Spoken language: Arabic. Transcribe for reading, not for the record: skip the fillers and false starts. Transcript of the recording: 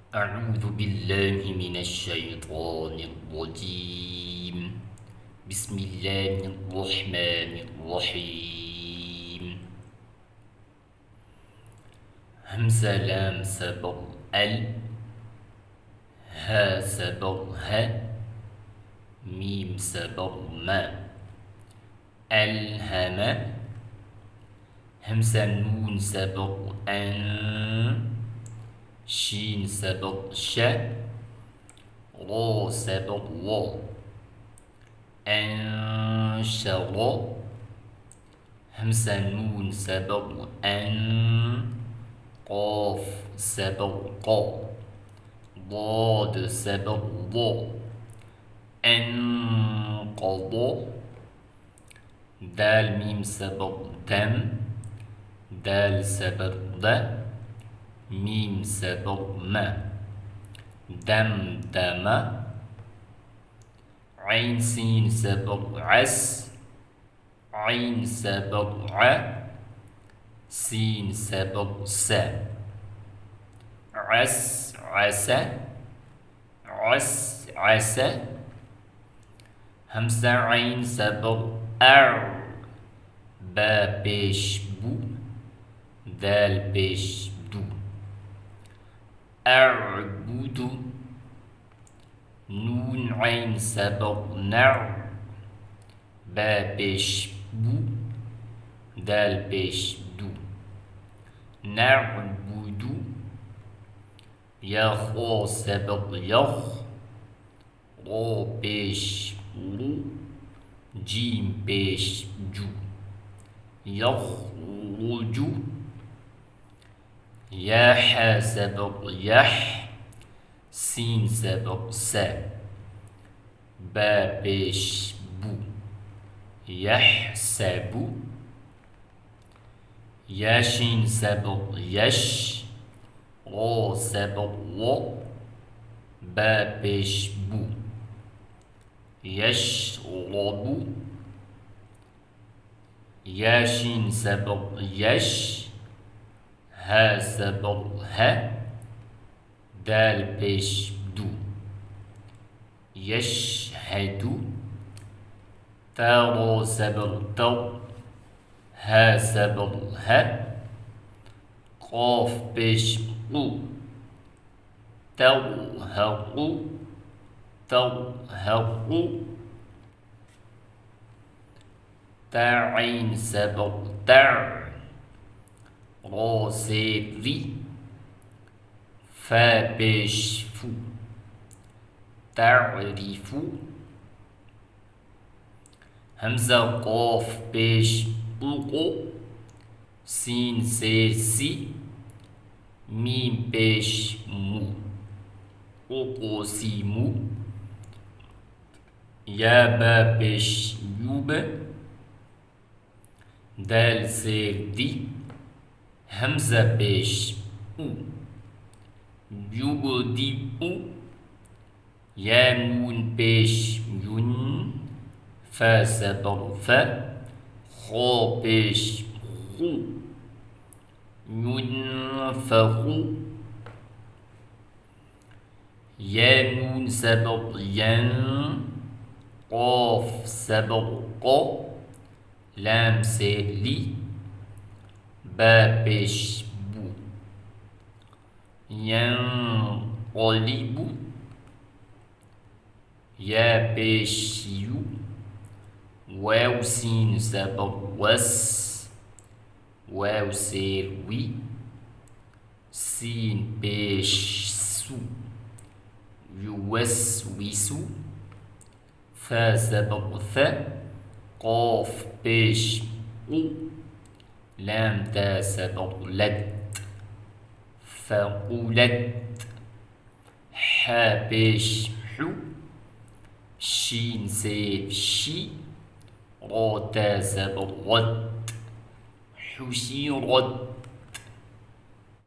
أعوذ بالله من الشيطان الرجيم. بسم الله الرحمن الرحيم. همزة لام سبر ال، ها سبر ه، ميم سبر ما، ألهم. همزة نون سبر أن، شين سبر ش، را سبر و، أنشر. همزة نون سبر أن، قاف سبر قا، ضاد سبر ضا، انقضى. دال ميم سبر دم، دال سبر د، ميم سبر ما، دمدم. عين سين سبر عس، عين سبر ع، سين سبر س، عس عس، عس عس. همزة عين سبر أر، با بيش بو، دال بيش دو، أعبد. نون عين سبر نر، با بيش بو، دال بيش دو، نعبد. يا خا سبر يخ، را بيش رو، جيم بيش جو، يخرج. يا حا سبر يح، سين سبر س، با بيش بو، يحسب. يا شين سبر يش، را سبر و، با بيش بو، يشرب. يا شين سبر يش، ها سبر ه، دال بيش دو، يشهد. تا سبر تو، ها سبر ه، قاف بيش قو، توهق، توهق. تا عين سبر تع، را سيري، فا بيش فو، تعرف. همزة قاف بيش بوقو، سين سي، ميم بيش مو، أقسم. يا با بيش يوب، دال سير همزة بيش أو، يبدئ. يا نون بيش يون، فا سبر فا، خا بيش خو، ينفخ. يا نون سبر ين، قاف سبر قا، لام سيرلي، با بيش بو، ينقلب. يا بيش يو، واو سين سبر وس، واو سير وي، سين بيش سو، يوسوس. فا سبر ثا، قاف بيش أو، لام تا سبر لد، فقلت. حا بيش حو، شين سير شي، را تا سبر رد، حشرت.